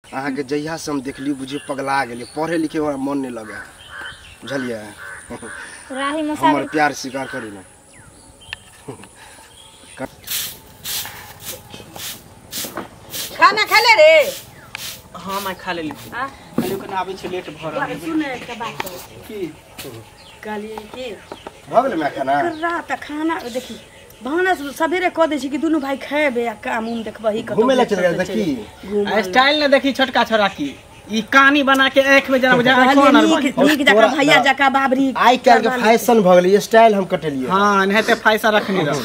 अहाँ के जहिया से हम देखली बुझिए पगला गेली, पढ़े लिखे में मन नहीं लगे, बुझलिए। राही हमार प्यार स्वीकार करी ना। खाना खा ले रे। हां मैं खा लेली। हां कहलियो कने आबै छै लेट भ रहल है। सुन एकटा बात की कहली कि भ गेलै मैं खाना रात खाना देखी भानस सवेरे कह दै छी कि दुनू भाई खाएबे आ काम उम देखबही कतौ घूमे ला चल गेल देखी। स्टाइल ने देखी छोटका छोरा की ई कहानी बना के आंख में जना बुझा आंखों ना नीक जका भैया जका बाबरी आई काल के फैशन भ गेलै, स्टाइल हम कटलिए। हां नहते फैसा रखनी रह।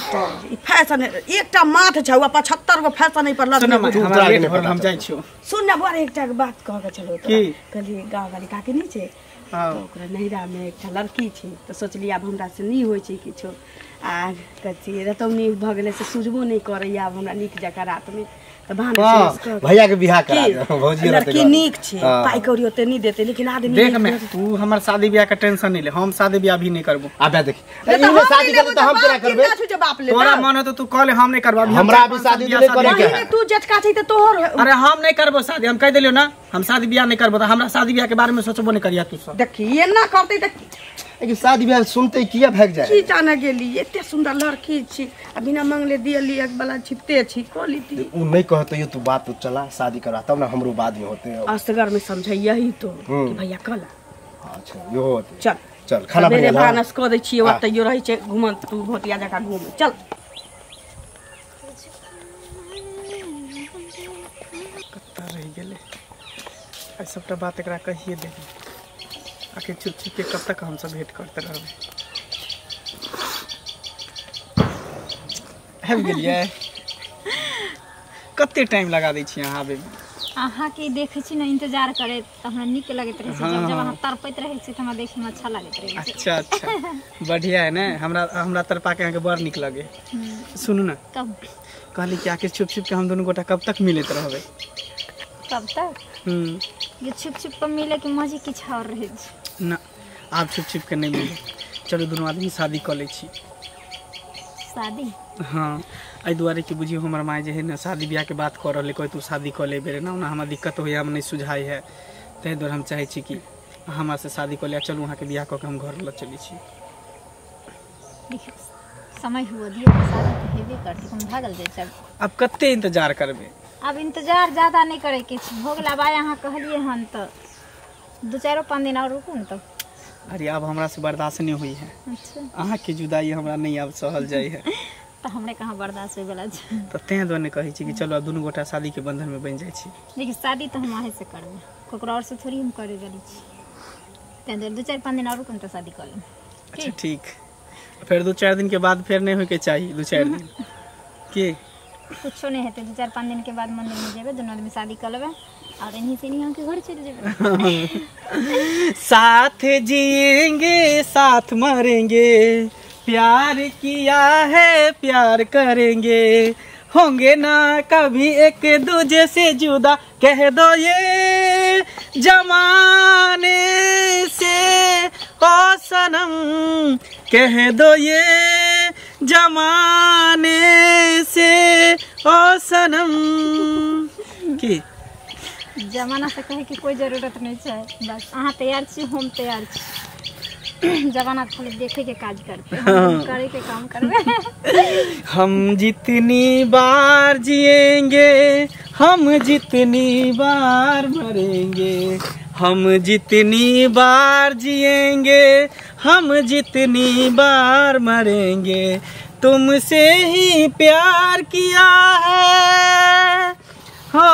ई फैशन एकटा माथ छौ 75 गो फैशन पर लग। सुन हमरा लेट भर हम जाई छियो। सुन ना बुआरे एकटा बात कह के चलो तो कहली गांव वाली काकी नहीं छे तो ओकरा नहिरा में एकटा लड़की छे तो सोचली अब हमरा से नहीं होय छे किछो आ कथी रतौनी भ गेले से सुझबो नहीं करैया अब हमरा नीक जका रात में तो बहाना भैया के बियाह करा दे। भौजी लड़की नीक छे, पाई कौड़ी ओते नहीं देते लेकिन आदमी देख मैं तू हमर शादी ब्याह का टेंशन नहीं ले, हम शादी ब्याह भी नहीं करबो। आबे देख इमे शादी करबे तो हम केना करबे? तोरा मन हो तो तू कह ले हम नहीं करबो। हमरा अभी शादी नहीं करे के है। तू जटका छै त तोहर। अरे हम नहीं करबो शादी, हम कह देलियो ना हम शादी ब्याह नहीं करबो। तो हमरा शादी ब्याह के बारे में सोचबो नहीं करिया तू सब। देखी एना करते त कि शादी ब्याह सुनते किया भाग जाए? की जाने गेली एते सुंदर लड़की छी आ बिना मंगले दियली एक वाला छिपते छी कोली ती। उ नहीं कहतो ये तू बात तो चला शादी करा तब ना हमरो बाद में होते। असगर में समझैया ही तो कि भैया कला। अच्छा यो होते। चल चल खाना मेरे बना भानस क दै छी ओतै यो रहै छै घुमत तू भोटिया जका घूम चल। कत्ता रह गेले आ सबटा बात एकरा कहिए दे। आखिर चुप चुप के कब तक हम सब भेंट करते रहबे? हम गेलिए कते टाइम लगा दै छी अहाँ आबे में? अहाँ के देखे छी ना इंतजार करे त हमरा नीक लगत रहे छै। जब अहाँ तरपैत रहे छी त हमरा देखे में अच्छा लागत रहे छै। अच्छा अच्छा बढ़िया है ना। हमरा तरपा के अहाँ के बड़ नीक लगे। सुनू ना कब कहली कि आखिर छुप छुप के हम दोनों गोटा कब तक मिलत रहबे? कब तक ये छुप छुप के मिले के मजे किछ और रहे छै ना। आप छुप छुप के नहीं मिले, चलो दोनों आदमी शादी कर ले छी। शादी? हाँ आई दुआरे कि बुझियो हमर माय जे है ना शादी ब्याह के बात कर रहले कोई तू शादी कर ले बेरे ना ना हमरा दिक्कत होया हम नहीं सुझाई है ते दुआरे हम चाहे छी कि हमरा से शादी कर ले चलू वहां के ब्याह क के हम घर ल चली छी। देखियो समय हुआ दियो शादी तो हेबे करती हम भागल जाय सब। अब कते इंतजार करबे? अब इंतजार ज्यादा नहीं करे के छै हो गेला भाई अहाँ कहलिए हन त 2-4-5 दिन और रुकू न। तो अरे अब हमरा से बर्दाश्त नहीं हुई है। अच्छा अहाँ के जुदाई हमरा नहीं अब सहल जाई है। तो हमरे कहाँ बर्दाश्त होय वाला छै? तो तें दोने कहि छी कि चलो अब दोनों गोटा शादी के बंधन में बन जाय छी। देखिए शादी तो हम आहे से करबे ककरो और से थोड़ी हम करे वाली छी। तें 2-4-5 दिन और रुकू तो शादी कर लेम। अच्छा ठीक फिर 2-4 दिन के बाद फिर नहीं होय के चाहिए 2-4 दिन के कुछो नहीं हेते 2-4-5 दिन के बाद मंदिर में जेबे दोनों आदमी शादी कर लेबे और इन्हीं से नहीं के घर चले जेबे। साथ जिएंगे साथ मरेंगे प्यार किया है प्यार करेंगे होंगे ना कभी एक दूजे से जुदा कह दो ये जमाने से ओ सनम कह दो ये जमाने से ओ सनम की जमाना से कहे की कोई जरूरत नहीं है। बस अहाँ तैयार छी हम तैयार छी। जमाना खाली देखे के काज करते हम करे के काम करबे। हम जितनी बार जिएंगे हम जितनी बार मरेंगे हम जितनी बार जिएंगे हम जितनी बार मरेंगे तुमसे ही प्यार किया है हो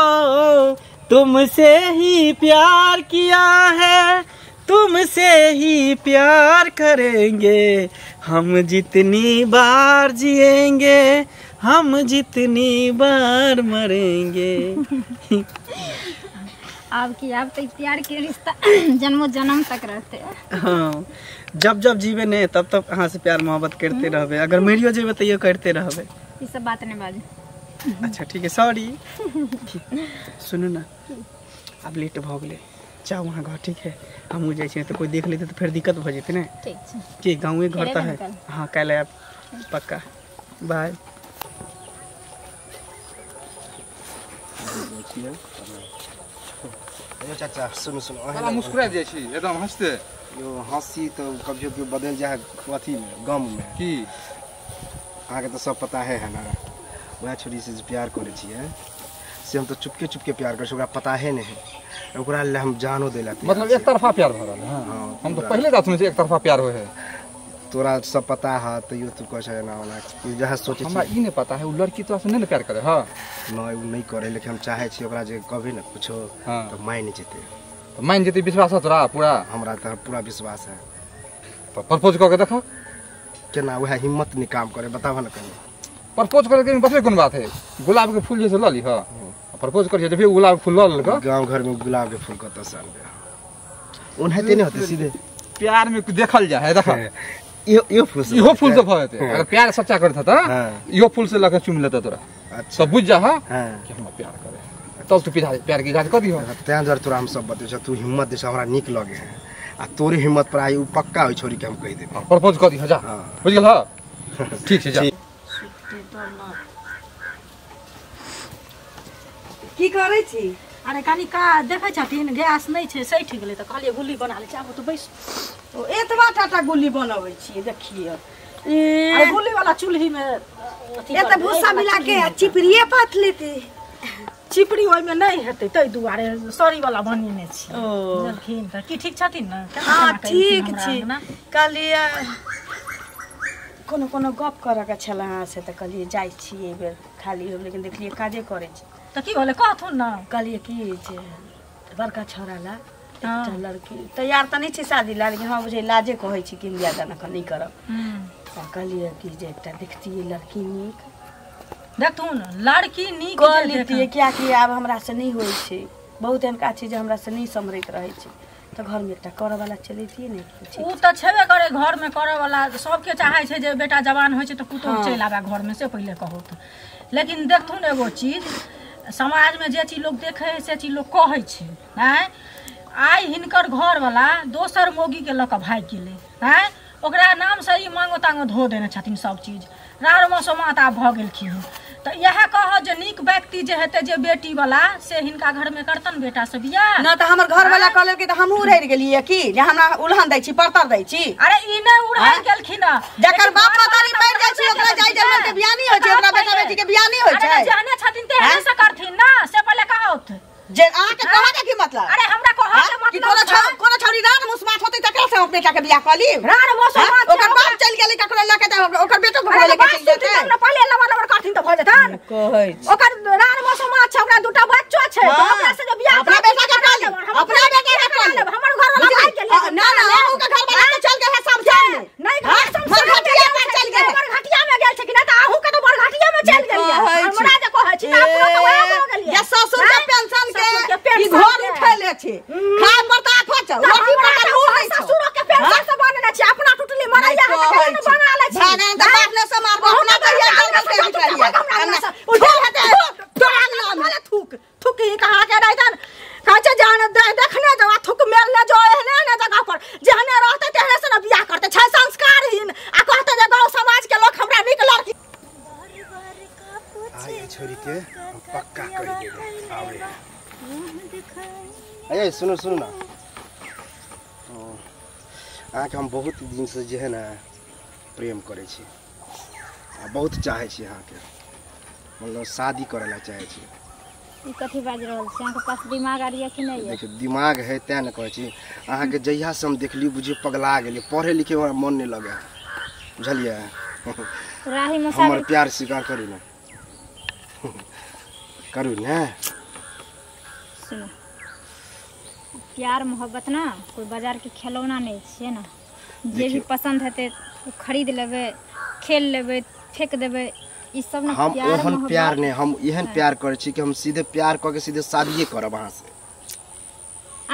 तुमसे ही प्यार किया है तुमसे ही प्यार करेंगे हम जितनी बार जिएंगे हम जितनी बार मरेंगे। आपकी आप तो प्यार के रिश्ता जन्मों जन्म तक रहते हैं। हाँ जब जब जीवे ने तब तब अहाँ से प्यार मोहब्बत करते रहबे अगर मरियो जेबे तो ये करते रहबे। ये सब बात नहीं बाजू। अच्छा ठीक है सॉरी। सुनो ना अब लेट भ गेले जाओ वहाँ घर ठीक है हम जाए तो कोई देख लेते तो फिर दिक्कत हो जेते ना। ठीक है कि गाँव घर तो है। हाँ कल आप पक्का बाय। ए चाचा सुनो सुनो साला मुस्कुरा जाइ छी एकदम हंसते यो हंसी तो कभी कभी बदल जाए अथी में गम में की अहाँ के तो सब पता है ना वह छोरी से प्यार करे छिए से हम तो चुपके चुपके प्यार करे ओकरा पता है नहीं ओकरा ले हम जानो देला मतलब एक तरफा प्यार भ रहल है हम तो पहले बात सुनै छी एक तरफा प्यार होय है तोरा सब पता है तो यो तू कह ना वाला जहाँ सोचे हमरा ई नहीं पता है वो लड़की तोरा से नहीं प्यार करे हां नहीं करे लेकिन हम चाहे छी ओकरा जे कभी ना कुछो तो मान जेते तो मान जेते विश्वास है तोरा पूरा हमरा तो पूरा विश्वास है तो प्रपोज करके देखो केना वह हिम्मत नहीं काम करे बतावा ना कहीं प्रपोज करके बस कोन बात है गुलाब के फूल जैसे ल ली हां प्रपोज कर जे फिर गुलाब के फूल ल लगा गांव घर में गुलाब के फूल कत साल उन्हें ते नहीं होते सीधे प्यार में देखल जा है देखो यो फूल से भते अगर प्यार सच्चा करत त यो फूल से लगे चुम लेता तोरा अच्छा तो बुझ जा हां हां कि हम प्यार करे तब तू प्यार की इजाजत कर दियो तें जर तोरा हम सब बते तू हिम्मत दे हमरा निक लगे है आ तोरे हिम्मत पर आई उ पक्का होई छोरी के हम कह दे प्रपोज कर दियो जा बुझ गेल हां ठीक छै जा की करै छी अरे कनी का देखै छथिन गैस नहीं छै सैठ गेलै त कहलिए गुल्ली बना ले चाहबो तो बैस ओ एतबा टाटा गुल्ली बनबै छी देखिए अरे गुल्ली वाला चूल्ही में एत भूसा मिला के चिपड़िए पाथ लेते चिपड़ी ओइ में नहीं हेतै तै दुआरे सरी वाला बनेने छी ओ जलखिन त की ठीक छथिन न हां ठीक छी कहलिए कोनो कोनो गप करऽ के छल अहाँ से त कहलिए जाइ छी ए बेर खाली हो लेकिन देखलिए काजे करे छी त की होले कहथुन न कहलिए की जे बड़का छोरा ला एकटा लड़की तैयार त नहीं छी शादी ला लेकिन हम बुझे लाजे कहै छी कि बियाह दाना नहीं करब कहलिए कि जे एकटा देखतिए लड़की नीक देखथुन लड़की नीक कह लेतिए क्या कि अब हमरा से नहीं होई छै बहुत एहन का छै जे हमरा से नहीं समरैत रहै छै तो घर में एकटा करऽ वाला चलैतिए ने उ त छेबे करे घर में करऽ वाला सबके चाहे छै जे बेटा जवान होय छै त पुतौह चलि आबे घर में से पहिले कहत लेकिन देखथुन एगो चीज समाज में जे चीज लोग देखे है से चीज लोग कहै छै हैं आई हिनकर घर वाला दोसर मोगी के लक भाग गेलै हैं ओकरा नाम से ई मांगो तांगो धो देने छथिन सब चीज रार मसमात आब भ गेलखिन त यह कह जे नीक व्यक्ति जे हेते जे बेटी वाला से हिनका घर में करतन बेटा से बियाह न त हमर घर वाला कहले कि त हमहू रह गेलिए की जे हमरा उल्हन दै छी परतर दै छी अरे ई नै उड़ान गेलखिन जकर बाप मतारी मर जाइ छी ओकरा जाय जन्म के बियाह नहीं होय छै ओकरा बेटा बेटी के बियाह नहीं होय छै अरे जाने छथिन ते से करथिन ना से पहले कहत जे आहा के कहै के की मतलब अरे हमरा कहै के मतलब कि कोनो छोरी रान मुसमात होतै तकरा से बेटा के बियाह कली रान मुसमात ओकर बाप चल गेलै ककरो लके त ओकर बेटो घर लेके चल जेतै हमरा पहले लवर करथिन त भ जेतन कहै ओकर रान मुसमात छै ओकरा दूटा बच्चो छै ओकरा से जे बियाह अपना बेटा के कली अपना बेटा के कली हमर घर वाला भाग गेलै ना ना ओहू के घर वाला चल के है सब जान नहीं घर सब घटिया में चल गेल घटिया में गेल छै कि ना त आहू के त बड़ घटिया में चल गेलिए हमरा जे कहै छी ना पूरा त वहां हो गेलिए या ससुर के पेंशन के ई घर उठैले छै खाय पड़ता आफत रोटी पका मुंह नहीं ससुर के पेंशन से बनेने छी अपना टुटली मरैया है त बना ले छी भागन त बाप ने से मार अपना कहिया जल के बिचारिया उठल हते तोरा नाम थूक थूक ही कहा के रहतन काचे जान देखने जो थूक मेलने जो एहने ने जगह पर जहने रहते तेहने से बियाह करते छै संस्कारहीन आ कहते जे गांव समाज के लोग हमरा निक लड़की आई छोरी के पक्का कर देबे आवे अरे सुनो सुनो ना अहाँके हम बहुत दिन से जे है ना प्रेम करे छी आ बहुत चाहे छी अहाँके मतलब शादी करे ला चाहे छी ई कथि बाज रहल छी अहाँके पास दिमाग आरिया कि नहीं है देखियो दिमाग है तै न कहै छी अहाँके जहिया से हम देखली बुझिए पगला गेली पढ़े लिखे हमरा मन नहीं लगे बुझलिए राही में हमर प्यार स्वीकार करू ना करू ना सुनो प्यार मोहब्बत ना कोई बाजार के खिलौना नहीं है ना जे भी पसंद हेते वो खरीद लेबे खेल लेबे फेंक देबे ई सब ना हम प्यार ओहन मोहब्बत प्यार नहीं हम एहन प्यार करे छी कि हम सीधे प्यार क के सीधे शादीए करब अहाँ से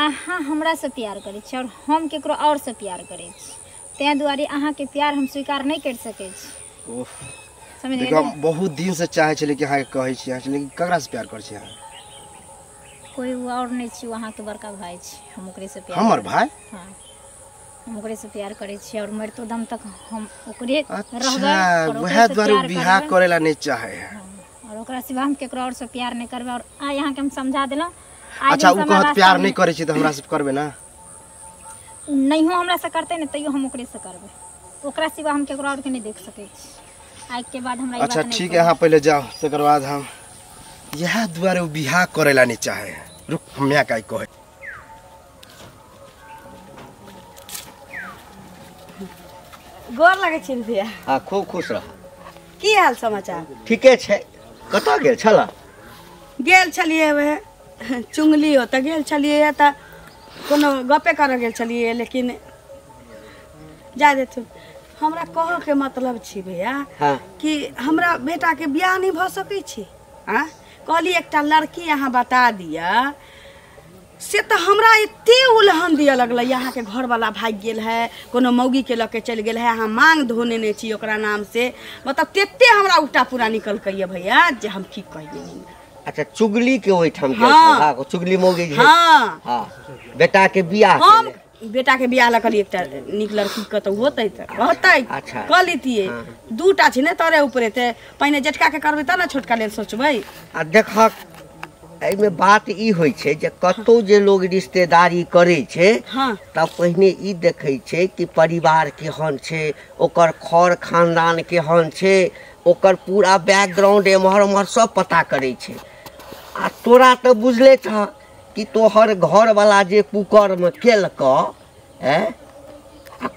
अहाँ हमरा से प्यार करे छी और हम केकरो और से प्यार करे छी तै दुआरे अहाँ के प्यार हम स्वीकार नहीं कर सके छी ओह समझ देखो हम बहुत दिन से चाहे छले कि अहाँ के कहै छी अहाँ लेकिन ककरा से प्यार करे छी अहाँ कोई और नहीं छी वहाँ के बड़का भाई छी हम ओकरे से प्यार हमर भाई हां हम ओकरे से प्यार करे छी और मरतो दम तक हम ओकरे अच्छा रहबै वह द्वारा बियाह करेला नहीं चाहे है और ओकरा सिवा हम केकरो और से प्यार नहीं करबे और आ यहाँ के हम समझा देला अच्छा उ कहत प्यार नहीं करे छी त हमरा से करबे ना नहीं हो हमरा से करते न तैयो हम ओकरे से करबे ओकरा सिवा हम केकरो और के नहीं देख सके आज के बाद हमरा अच्छा ठीक है, यहाँ पहले जाओ तकर बाद हम यह दुआरे बियाह करेला नहीं चाहे। रुक हमरा काई कहे गोर लगे छी भैया। हाँ खूब खुश रह। की हाल समाचार? ठीके छै। कतऽ गेल छला? गेल छलिए वे चुंगली हो त गेल छलिए त कोनो गपे कर गेल छलिए लेकिन जा दे तू हमरा कह के मतलब छी भैया हाँ। कि हमरा बेटा के बियाह नहीं भ सकै छी। हां कहली एकटा लड़की यहाँ बता दिया से तो हमरा एते उलहन दिया लगल यहाँ के घर वाला भाग गेल है कोनो मौगी के लके चल गेल है यहाँ मांग धोने ने छी ओकरा नाम से मतलब तेते हमरा उल्टा पूरा निकल कहिए भैया जे हम की कहिए नहीं। अच्छा चुगली के ओइ ठाम गेल हाँ। छला चुगली मौगी जे हाँ हाँ बेटा के बियाह हम केले। बेटा के बियाह लकली एकटा निक लड़की कतौ होतै त रहतै अच्छा। कलितिए दूटा छै ने तोरे ऊपरे ते पहिने जेठका के करबै त ना छोटका लेल सोचबै। आ देखक एमे बात ई होइ छै जे कतौ जे लोग रिश्तेदारी करे छै हाँ तब पहिने ई देखै छै कि परिवार केहन छै ओकर खर खानदान केहन छै ओकर पूरा बैकग्राउंड एम्हर उम्हर सब पता करे छै। आ तोरा तो बुझले छ कि तोहर घर वाला जे कुकर्म केलक आ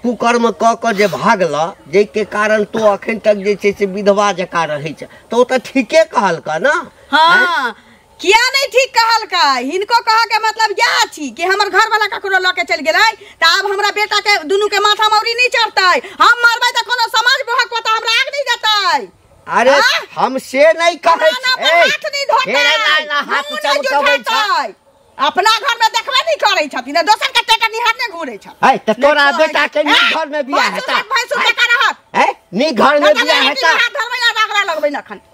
कुकर्म क जे भागल जे के कारण तो अखन तक जे छै से विधवा जका रहै छै तो त ठीके कहलक ना। हाँ किया नहीं ठीक कहल का हिनको कहा के मतलब यह छी कि हमर घर वाला ककरो ल के चल गेलै त अब हमरा बेटा के दुनु के माथा मौरी नहीं चढ़तै हम मरबै त कोनो समाज बहक पता हमरा आग नहीं देतै। अरे हम से नहीं कहै हाथ नहीं धोतै हाथ चमकबै छै अपना घर में देखबे नहीं करै छथिन दोसर के टेटा निहारने घुरै छ। है त तोरा बेटा के नी घर में बियाह हेता है नी घर में बियाह हेता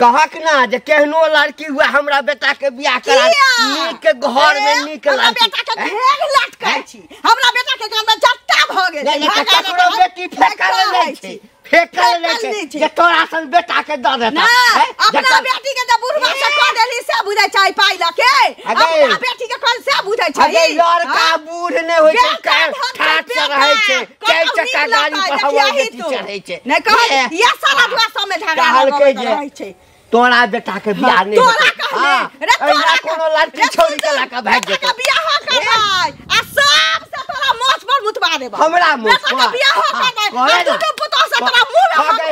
कहक ना जे केहनो लड़की हुआ हमरा बेटा के बियाह करा नीक घर में नीक लड़की बेटा के घेर लटकै छी हमरा बेटा के गांव में जट्टा भ गेल नहीं ककरो बेटी फेकल नहीं छै फेकल नहीं छै जे तोरा सन बेटा के द देता अपना बेटी के जब बुढ़वा से कह देली से बुझै छै पाई लके अपना बेटी के कौन से बुझै छै अगे लड़का बूढ़ नहीं होय छै ठाट से रहै छै चार चक्का गाड़ी पर हवा बेटी चढ़ै छै नहीं कह ये सारा दुआ सब में झगड़ा रहै छै तोरा बेटा के बियाह नहीं तोरा कहले रे तोरा कोनो लड़की छोड़ी के लाका भाग जेतै बियाह करबै आ सब से तोरा मोछ पर मुतबा देबा हमरा मोछ पर बियाह करबै तू तो पुतो से तोरा मुंह में भागे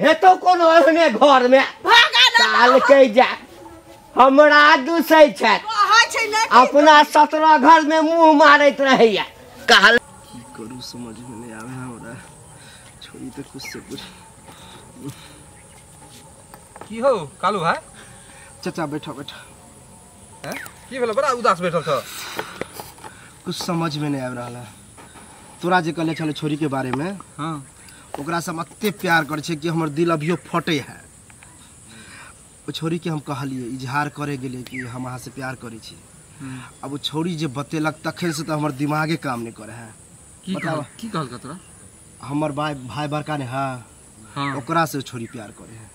हेतो कोनो एहने घर में भागा ना साल के जा हमरा दुसै छै अपना 17 घर में मुंह मारैत रहैया कहल करू समझ में नहीं आवे हमरा छोड़ी तो कुछ से कुछ की हो कालू है चाचा बैठो बैठो हैं की भेल बड़ा उदास बैठल छ कुछ समझ में नहीं आव रहा तोरा जे कहले छले छोरी के बारे में हां ओकरा से अत्ते प्यार करे छे कि हमर दिल अभियो फटे है। ओ छोरी के हम कहलिए इजहार करे गेले कि हम अहाँ से प्यार करे छी अब वो छोरी जे बतेलक तखन से तो हमर दिमागे काम नहीं करे है। की कहल का तोरा हमर भाई बड़का ने हां हां ओकरा से छोरी प्यार करे है।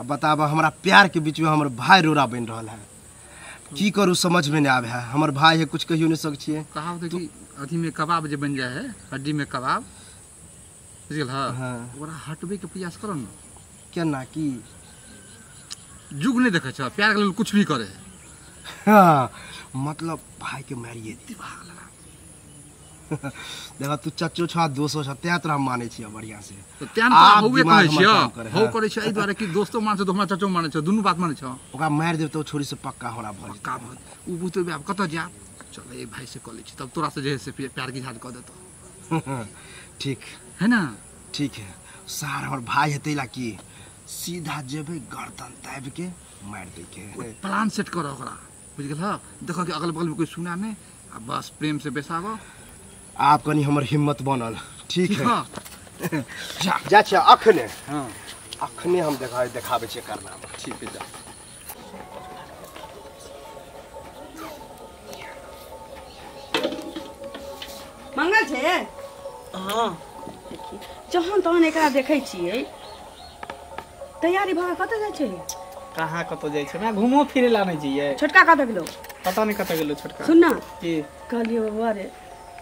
अब बताब हमरा प्यार के बीच में हमर भाई रोरा बन रहा है की करू समझ में नहीं आवे है। हमर भाई है कुछ कहियो नहीं सक छिए कहावत कि अथी में कबाब जे बन जाए है हड्डी में कबाब बुझल हां हाँ। ओकरा हटबे के प्रयास करो न केना की जुग नहीं देखे छ प्यार के लेल कुछ भी करे हाँ मतलब भाई के मारिए दिमाग लगा देखा तू चच्चो छ दोस्तो छ त्या तोरा माने छी बढ़िया से तो त्यान आप होबे दिमाग करे हमर काम करे, हो हाँ। करे छ एहि दुआरे कि दोस्तो माने छ तो हमरा चचो माने छ दुनु बात माने छ ओकरा मार देब तो छोरी से पक्का होला भल का बात उ बुझते अब कत जा चल ए भाई से कॉल छी तब तोरा से जे से प्यार की इजहार कर देतो ठीक है ना ठीक है सार हमर भाई हेतै ला की सीधा जेबे गर्दन दाब के मार दे के प्लान सेट कर ओकरा बुझ गेल ह देखो कि अगल बगल में कोई सुना नहीं अब बस प्रेम से बेसाबो आप कनी हमर हिम्मत बनल ठीक ठीक है है जा छ अखने हां अखने हम देखाबे छी करना ठीक है जा मंगल छे हां जहन तहन एकरा देखै छियै तैयारी भ कत जाय छै कहाँ कतो जाइ छै मैं घूमो फिरे ला नहीं चाहिए छोटका कत गेलो पता नहीं कतऽ गेलो छोटका सुन ना की कहलियो बारे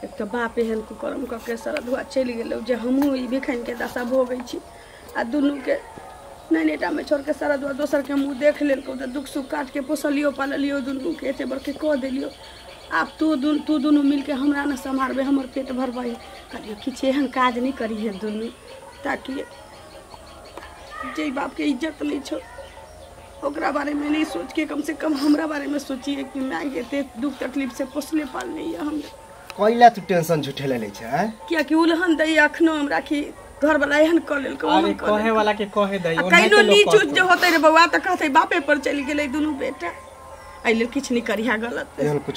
एक तो बाप एहन कुकर्म कऽ के सरधुआ चलि गेलौ जे हमहूँ ई बिखैन के दशा भोगै छी आ दुनू के नैनेटा में छोड़ के सरधुआ दोसर के मुँह देख लेलकौ तऽ दुख सुख काट के पोसलियो पाललियो दुनू के एते बड़के कऽ देलियो आब तू दुनू मिल के हमरा न सम्हारबे हमर पेट भरबै कहलियो किछु एहन काज नहीं करी है दुनू ताकि जे बाप के इज्जत नहीं छो ओकरा बारे में नहीं सोच के कम से कम हमरा बारे में सोचिए कि माय के एते दुख तकलीफ से पोसले पालने है हम कइला तू टेंशन झुठेले लै छै हैं किया कि उलहन दै अखनो हमरा की घर वाला एहन क लेलको अरे कहे वाला के कहे दई कइनो नीच उच जे होतै रे बउआ त कहतै बापे पर चली गेलै दुनू बेटा आइले किछ नहीं करिया गलत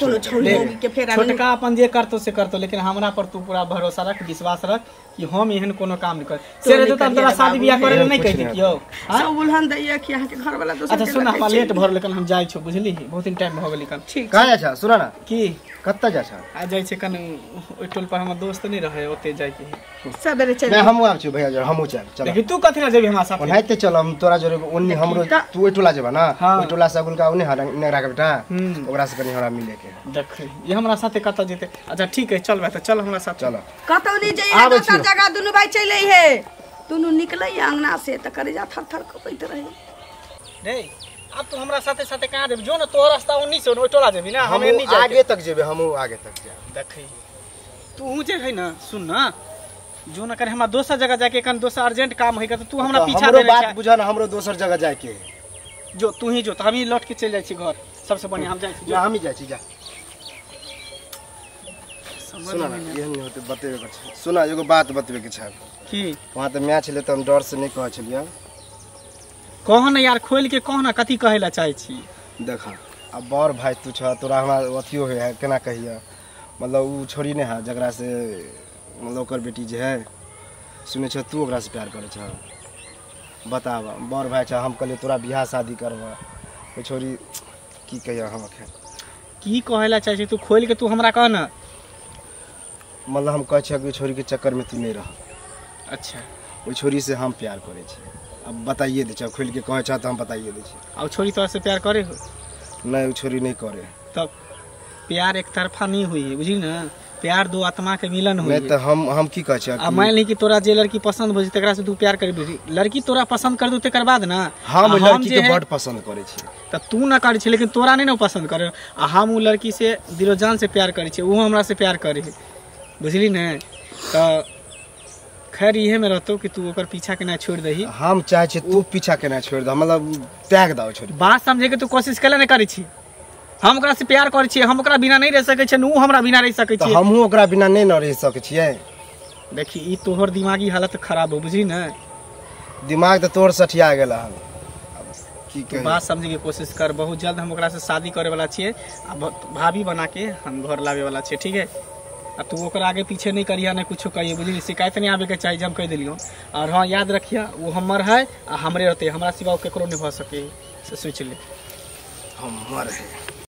कोनो छोड़ी होगी के फेर छोटका अपन जे करतो से करतो लेकिन हमरा पर तू पूरा भरोसा रख विश्वास रख कि हम एहन कोनो काम नहीं कर से रे तो तोरा शादी बियाह करे नहीं कहि दियो सब उलहन दैया कि अहाँ के घर वाला दोसर अच्छा सुन हमरा लेट भर लेकिन हम जाय छौ बुझली बहुत दिन टाइम भ गेली कन ठीक कहाँ जा सुना ना की कत्ता जा छ आ जाय छै कन ओइ टोल पर हमर दोस्त नहीं रहे ओते जाय के सबेरे चल मैं हमहू आब छी भैया जर हमहू चल देखि तू कथि ना जेबी हमरा साथ ओनाइते चल हम तोरा जरे ओन्नी हमरो तू ओइ टोला जेबा ना ओइ टोला से अगुल का ओन्नी नेगरा के बेटा ओकरा से कनी हमरा मिले के देख ये हमरा साथे कत जेते अच्छा ठीक है चल बा त चल हमरा साथ चल कतौ नहीं जाइए दोसर जगह दुनू भाई चले है दुनू निकलै अंगना से त करे जा थर थर कपैत रहे रे अब तू हमरा साथे साथे कहां जेबी जो न तो रास्ता ओन्नी से ओइ टोला जेबी ना हम एन्नी जाय आगे तक जेबे हमहू आगे तक जा देखै तू जे है ना सुन ना जो न करे हमरा दोसर जगह जाके कन दोसर अर्जेंट काम है त तू हमरा पीछा हमरो दे बात बुझा ना हमरो दोसर जगह जाय के जो तू ही जो त हम ही लौट के चल जाय छी घर सबसे बढ़िया हम जाय छी जा हम ही जाय छी जा सुना ना एहन नहीं होते बतेबे कर छै सुना एगो बात बतबे के छै की वहां त मैच ले त हम डर से नहीं कह छलिया कह ना यार खोल के कह ना कथी कहेला चाहे छी देखा अब बड़ भाई तू छ तोरा हमरा अथियो है केना कहिया मतलब उ छोड़ी नहीं है जकरा से मतलब ओकर बेटी जे है सुने छ तू ओकरा से प्यार करे छ बतावा बड़ भाई छ हम कहले तोरा बियाह शादी करवा ओ छोरी की कहिया हम की कहेला चाहे छी तू खोल के तू हमरा कह ना मतलब हम कह छ कि छोरी के चक्कर में तू नहीं रह अच्छा ओ छोरी से हम प्यार करे छी अब बताइए दे छ खोल के कहे छ त हम बताइए दे छी अब छोरी तोरा से प्यार करे हो नहीं ओ छोरी नहीं करे तब प्यार एक तरफा नहीं हुई बुझी ना प्यार दो आत्मा के मिलन हुई नहीं तो हम की कह छ आ मान ली कि तोरा जे लड़की पसंद हो तकरा से तू प्यार करबी लड़की तोरा पसंद कर दू तकर बाद ना हम लड़की के बड़ पसंद करे छी त तू ना करे छी लेकिन तोरा नहीं ना पसंद करे आ हम उ लड़की से दिलो जान से प्यार करे छी वो हमरा से प्यार करे बुझली ना त खैर इहे में रहतो कि तू ओकर पीछा के ना छोड़ दही हम चाहे छी तू पीछा के ना छोड़ द मतलब त्याग दाओ छोड़ी बात समझे के तू कोशिश केला नहीं करे छी हम ओकरा से प्यार करे छी हम ओकरा बिना नहीं रह सके छी उ हमरा बिना रह सके छी हमहू ओकरा बिना नहीं न रह सके छिए देखी ई तोहर दिमागी हालत खराब हो बुझी ना दिमाग तो तोर सठिया गेला हम की कही बात समझे के कोशिश कर बहुत जल्द हम ओकरा से शादी करे वाला छिए आ भाभी बना के हम घर लावे वाला छिए ठीक है आ तू ओकरा आगे पीछे नहीं करिया नहीं कुछ कहिए बुझली शिकायत नहीं आवे के चाहिए हम कह दिलियो और हाँ याद रखिया वो हमर है आ हमरे रहते हमरा सिवा केकरो नहीं भ सके से सोच ले हमर है